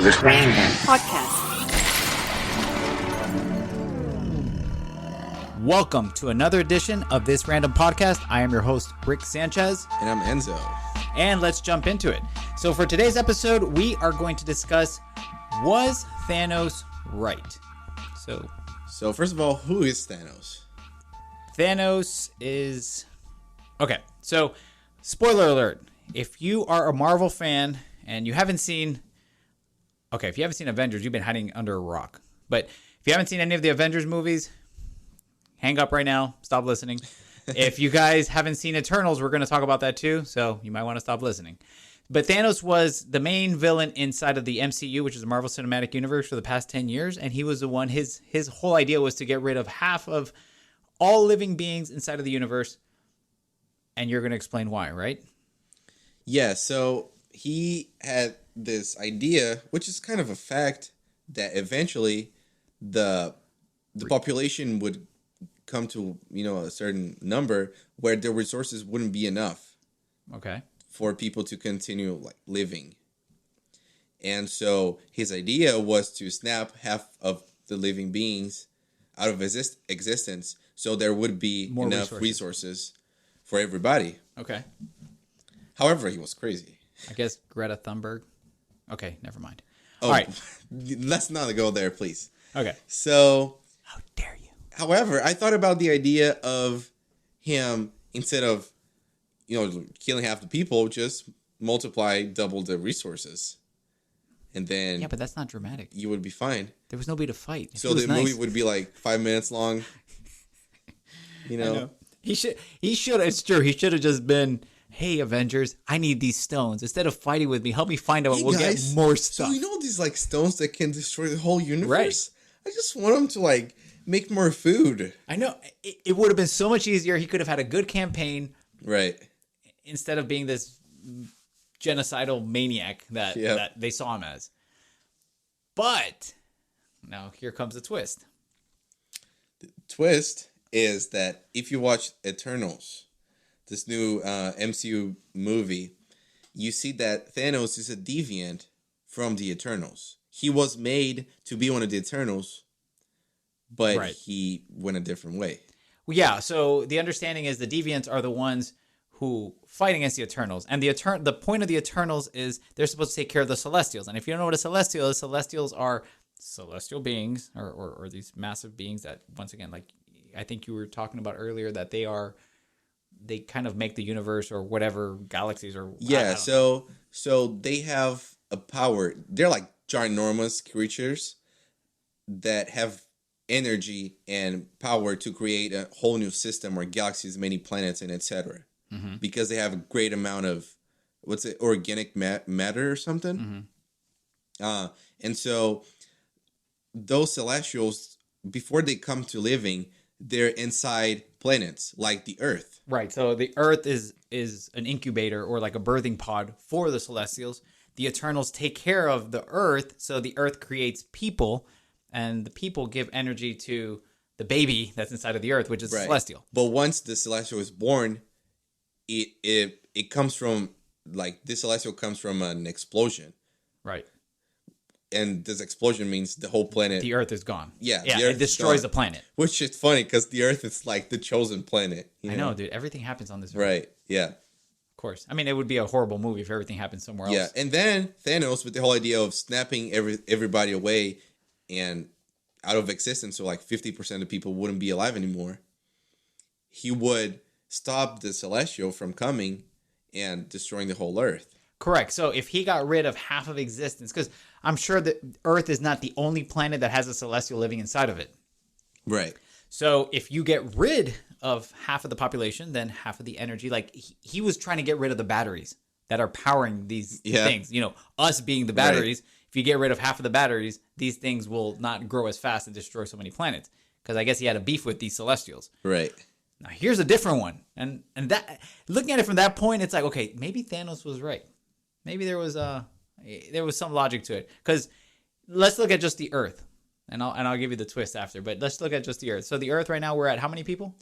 This random podcast. Welcome to another edition of This Random Podcast. I am your host, Rick Sanchez. And I'm Enzo. And let's jump into it. So for today's episode, we are going to discuss, was Thanos right? So first of all, who is Thanos? Thanos is... Okay, so spoiler alert. If you are a Marvel fan and you haven't seen... Okay, if you haven't seen Avengers, you've been hiding under a rock. But if you haven't seen any of the Avengers movies, hang up right now. Stop listening. If you guys haven't seen Eternals, we're going to talk about that too. So you might want to stop listening. But Thanos was the main villain inside of the MCU, which is the Marvel Cinematic Universe, for the past 10 years. And he was the one, his whole idea was to get rid of half of all living beings inside of the universe. And you're going to explain why, right? Yeah, so he had this idea, which is kind of a fact, that eventually the population would come to, a certain number where the resources wouldn't be enough. Okay. For people to continue living. And so his idea was to snap half of the living beings out of existence so there would be More enough resources for everybody. Okay. However, he was crazy. I guess Greta Thunberg. Okay, never mind. Oh, all right. Let's not go there, please. Okay. So, how dare you? However, I thought about the idea of him, instead of killing half the people, just double the resources. And then... Yeah, but that's not dramatic. You would be fine. There was nobody to fight. So the movie would be 5 minutes long. I know. He should, it's true. He should have just been, hey, Avengers, I need these stones. Instead of fighting with me, help me find out. We'll get more stuff. So these stones that can destroy the whole universe? Right. I just want them to make more food. I know. It would have been so much easier. He could have had a good campaign. Right. Instead of being this genocidal maniac that they saw him as. But now here comes the twist. The twist is that if you watch Eternals, this new MCU movie, you see that Thanos is a deviant from the Eternals. He was made to be one of the Eternals, but he went a different way. Well, yeah, so the understanding is the deviants are the ones who fight against the Eternals. And the point of the Eternals is they're supposed to take care of the Celestials. And if you don't know what a Celestial is, Celestials are celestial beings or these massive beings that, once again, I think you were talking about earlier, that they kind of make the universe or whatever, galaxies or... Yeah, so they have a power. They're ginormous creatures that have energy and power to create a whole new system or galaxies, many planets, and etc. Mm-hmm. Because they have a great amount of, organic matter or something? Mm-hmm. And so those Celestials, before they come to living, they're inside planets like the Earth. Right. So the Earth is an incubator or like a birthing pod for the Celestials. The Eternals take care of the Earth, so the Earth creates people, and the people give energy to the baby that's inside of the Earth, which is Celestial. But once the Celestial is born, it comes from, this Celestial comes from an explosion. Right. And this explosion means the whole planet... The Earth is gone. Yeah, it destroys the planet. Which is funny, because the Earth is the chosen planet. I know, dude. Everything happens on this Earth. Right, yeah. Of course. I mean, it would be a horrible movie if everything happened somewhere else. Yeah, and then Thanos, with the whole idea of snapping everybody away and out of existence, so 50% of people wouldn't be alive anymore, he would stop the Celestial from coming and destroying the whole Earth. Correct. So if he got rid of half of existence, because I'm sure that Earth is not the only planet that has a Celestial living inside of it. Right. So if you get rid of half of the population, then half of the energy, he was trying to get rid of the batteries that are powering these things. Us being the batteries. Right. If you get rid of half of the batteries, these things will not grow as fast and destroy so many planets. Because I guess he had a beef with these Celestials. Right. Now here's a different one, and that, looking at it from that point, it's okay, maybe Thanos was right. Maybe there was some logic to it. Because let's look at just the Earth, and I'll give you the twist after. But let's look at just the Earth. So the Earth right now, we're at how many people?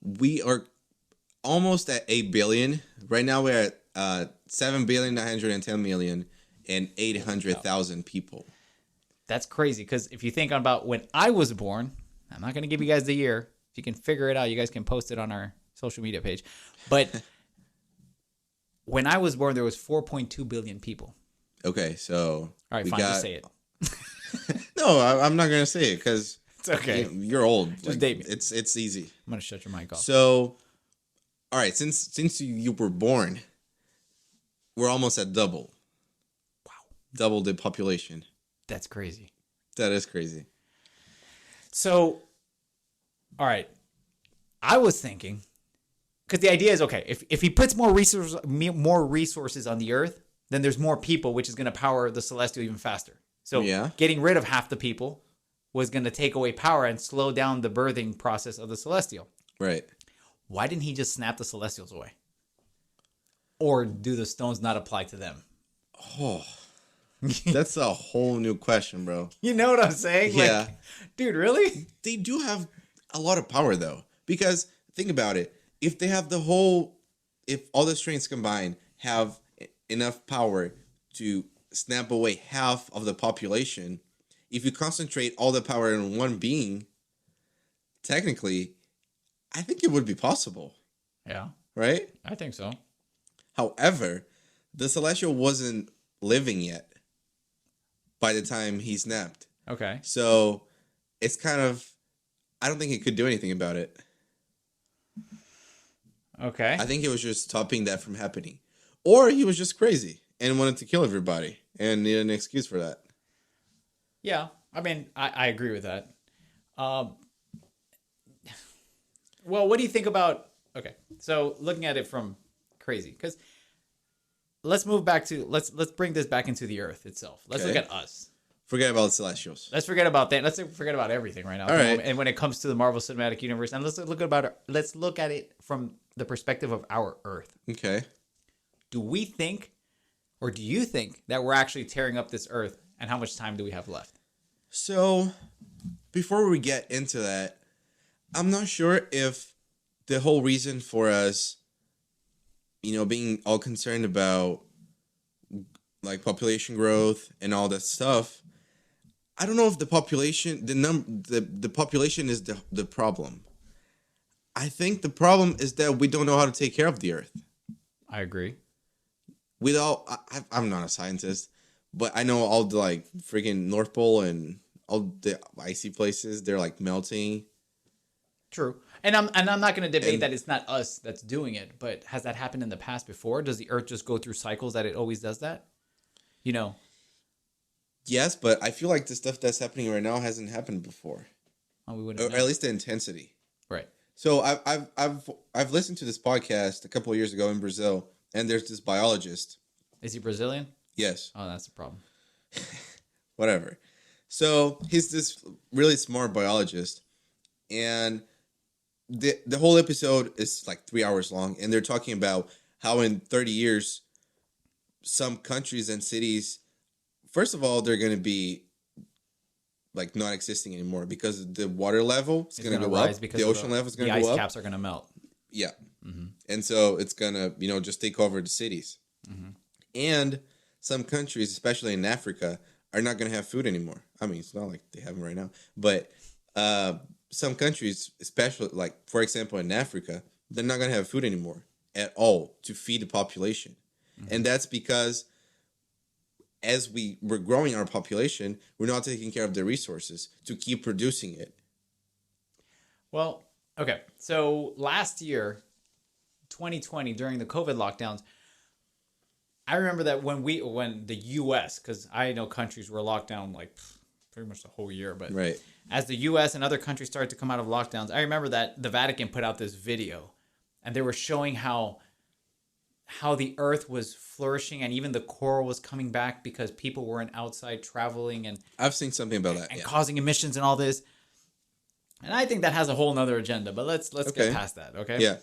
We are almost at 8 billion. Right now we're at 7,910,000,000. and 800,000 people. That's crazy, because if you think about when I was born, I'm not going to give you guys the year. If you can figure it out, you guys can post it on our social media page. But when I was born, there was 4.2 billion people. Okay, so all right, fine, just say it. No, I'm not gonna say it because it's okay. You're old. Just date me. It's easy. I'm gonna shut your mic off. So, all right, since you were born, we're almost at double. Wow, double the population. That's crazy. That is crazy. So, all right, I was thinking, because the idea is, okay, if he puts more resources on the Earth, then there's more people, which is going to power the Celestial even faster. So getting rid of half the people was going to take away power and slow down the birthing process of the Celestial. Right. Why didn't he just snap the Celestials away? Or do the stones not apply to them? Oh, that's a whole new question, bro. You know what I'm saying? Yeah. Like, dude, really? They do have a lot of power, though. Because think about it. If they have if all the strengths combined have enough power to snap away half of the population, if you concentrate all the power in one being, technically, I think it would be possible. Yeah. Right? I think so. However, the Celestial wasn't living yet by the time he snapped. Okay. So it's kind of, I don't think he could do anything about it. Okay. I think he was just stopping that from happening. Or he was just crazy and wanted to kill everybody and needed an excuse for that. Yeah. I mean, I agree with that. Well, what do you think about... Okay, so looking at it from crazy, because let's move back to... Let's bring this back into the Earth itself. Let's look at us. Forget about the Celestials. Let's forget about that. Let's forget about everything right now. All right. And when it comes to the Marvel Cinematic Universe, and let's look at it from the perspective of our Earth. Okay. Do we think, or do you think, that we're actually tearing up this Earth, and how much time do we have left? So, before we get into that, I'm not sure if the whole reason for us, being all concerned about like population growth and all that stuff, I don't know if the population, the population is the problem. I think the problem is that we don't know how to take care of the Earth. I agree. I'm not a scientist, but I know all the like freaking North Pole and all the icy places, they're like melting. True. And I'm not going to debate that it's not us that's doing it, but has that happened in the past before? Does the Earth just go through cycles that it always does that? Yes, but I feel like the stuff that's happening right now hasn't happened before. Oh, we wouldn't or know. at least the intensity. Right. So I've listened to this podcast a couple of years ago in Brazil, and there's this biologist. Is he Brazilian? Yes. Oh, that's the problem. Whatever. So he's this really smart biologist, and the whole episode is like 3 hours long, and they're talking about how in 30 years, some countries and cities, first of all, they're going to be like not existing anymore because the water level is going to go up. The ocean level is going to go up. The ice caps are going to melt. Yeah. Mm-hmm. And so it's going to, just take over the cities. Mm-hmm. And some countries, especially in Africa, are not going to have food anymore. I mean, it's not like they have them right now. But some countries, especially like, for example, in Africa, they're not going to have food anymore at all to feed the population. Mm-hmm. And that's because as we're growing our population, we're not taking care of the resources to keep producing it. Well, okay. So last year, 2020, during the COVID lockdowns, I remember that when the U.S., because I know countries were locked down like pretty much the whole year, but right. As the U.S. and other countries started to come out of lockdowns, I remember that the Vatican put out this video, and they were showing how the Earth was flourishing, and even the coral was coming back because people weren't outside traveling, and I've seen something about that, and causing emissions and all this. And I think that has a whole nother agenda, but let's get past that, okay? Yeah.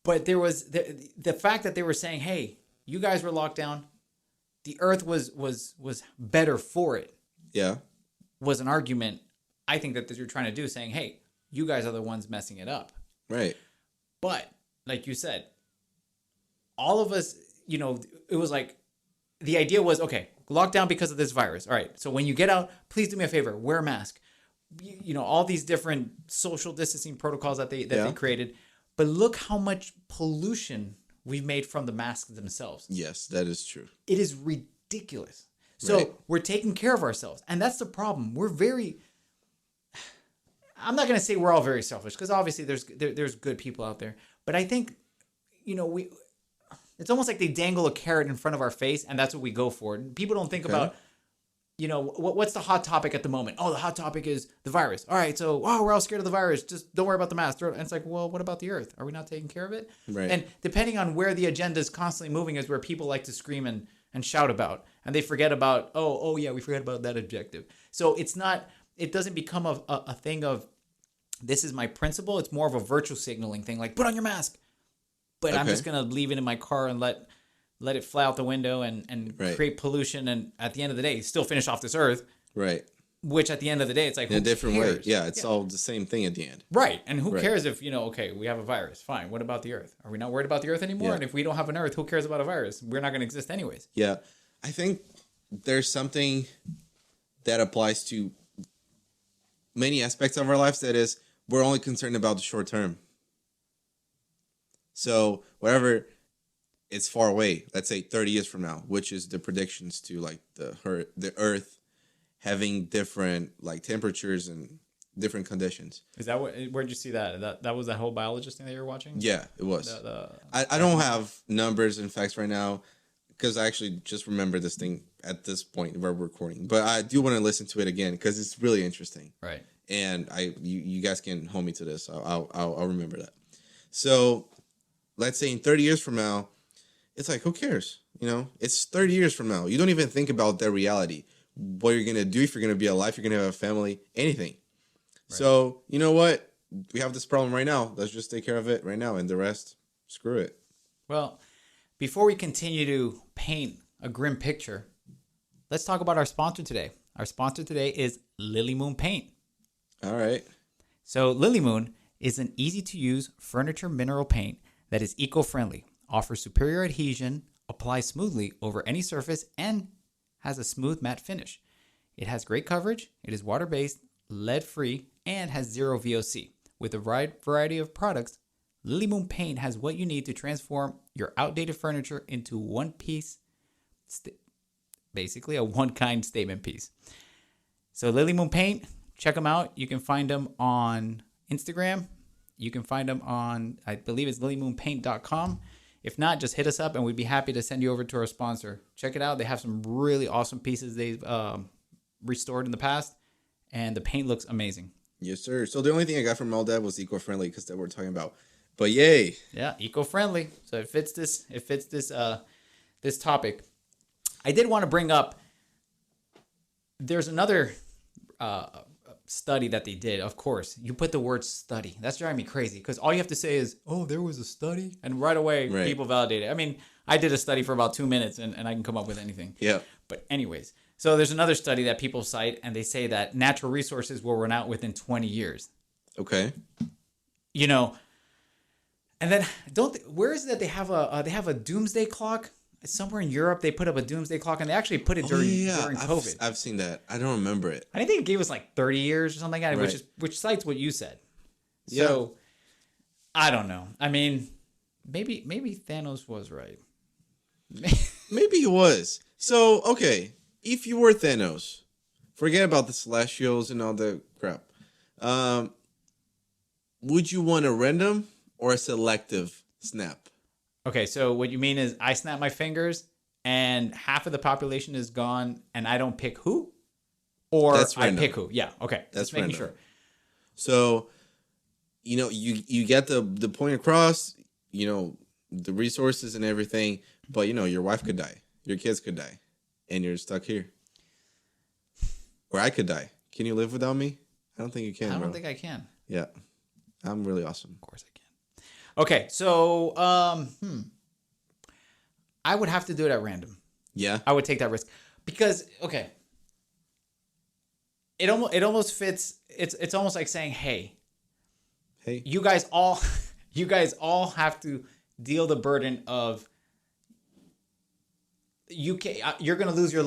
But there was the fact that they were saying, "Hey, you guys were locked down. The Earth was better for it." Yeah. Was an argument I think that you're trying to do, saying, "Hey, you guys are the ones messing it up." Right. But like you said, all of us, it was like the idea was, okay, lockdown because of this virus. All right. So when you get out, please do me a favor, wear a mask. All these different social distancing protocols that they created. But look how much pollution we've made from the masks themselves. Yes, that is true. It is ridiculous. So we're taking care of ourselves. And that's the problem. I'm not going to say we're all very selfish, because obviously there's good people out there. But I think, it's almost like they dangle a carrot in front of our face, and that's what we go for. People don't think about, what's the hot topic at the moment? Oh, the hot topic is the virus. All right, so, we're all scared of the virus. Just don't worry about the mask. And it's like, well, what about the earth? Are we not taking care of it? Right. And depending on where the agenda is constantly moving is where people like to scream and shout about. And they forget about, we forgot about that objective. So it doesn't become a thing of, this is my principle. It's more of a virtue signaling thing, like, put on your mask. But I'm just going to leave it in my car and let it fly out the window and create pollution. And at the end of the day, still finish off this earth. Right. Which at the end of the day, it's like, in a different way. Yeah, it's all the same thing at the end. Right. And who cares if, we have a virus. Fine. What about the earth? Are we not worried about the earth anymore? Yeah. And if we don't have an earth, who cares about a virus? We're not going to exist anyways. Yeah. I think there's something that applies to many aspects of our lives, that is, we're only concerned about the short term. So whatever it's far away, let's say 30 years from now, which is the predictions to like the earth having different like temperatures and different conditions. Is that where'd you see that? That was that whole biologist thing that you were watching? Yeah, it was. I don't have numbers and facts right now, because I actually just remember this thing at this point where we're recording. But I do want to listen to it again, because it's really interesting. Right. And you guys can hold me to this. I'll remember that. So let's say in 30 years from now, it's like, who cares? It's 30 years from now. You don't even think about that reality. What you're going to do, if you're going to be alive, you're going to have a family, anything. Right. So, you know what? We have this problem right now. Let's just take care of it right now. And the rest, screw it. Well, before we continue to paint a grim picture, let's talk about our sponsor today. Our sponsor today is Lily Moon Paint. All right. So Lily Moon is an easy-to-use furniture mineral paint that is eco-friendly, offers superior adhesion, applies smoothly over any surface, and has a smooth matte finish. It has great coverage, it is water-based, lead-free, and has zero VOC. With a wide variety of products, Lily Moon Paint has what you need to transform your outdated furniture into one piece, basically a one-kind statement piece. So Lily Moon Paint, check them out. You can find them on Instagram. You can find them on, I believe it's lilymoonpaint.com. If not, just hit us up and we'd be happy to send you over to our sponsor. Check it out. They have some really awesome pieces they've restored in the past, and the paint looks amazing. Yes, sir. So the only thing I got from all that was eco-friendly, because that we're talking about. But yay. Yeah, eco-friendly. So it fits this topic. I did want to bring up, there's another study that they did. Of course, you put the word study. That's driving me crazy, because all you have to say is, there was a study, and right away people validate it. I mean, I did a study for about 2 minutes and I can come up with anything. Yeah. But anyways, so there's another study that people cite, and they say that natural resources will run out within 20 years. Okay. And then where is it that they have a doomsday clock? Somewhere in Europe, they put up a doomsday clock, and they actually put it during COVID. I've seen that. I don't remember it. I think it gave us like 30 years or something like that, right. which cites what you said. So, I don't know. I mean, maybe Thanos was right. Maybe he was. So, okay, if you were Thanos, forget about the Celestials and all the crap. Would you want a random or a selective snap? Okay, so what you mean is I snap my fingers and half of the population is gone and I don't pick who? Or I pick who? Yeah, okay. That's just making sure. So, you get the point across, the resources and everything, but, your wife could die. Your kids could die. And you're stuck here. Or I could die. Can you live without me? I don't think you can, I don't think I can. Yeah. I'm really awesome. Of course I can. Okay, so I would have to do it at random. Yeah, I would take that risk because it almost fits. It's almost like saying, hey, you guys all have to deal the burden of you're gonna lose your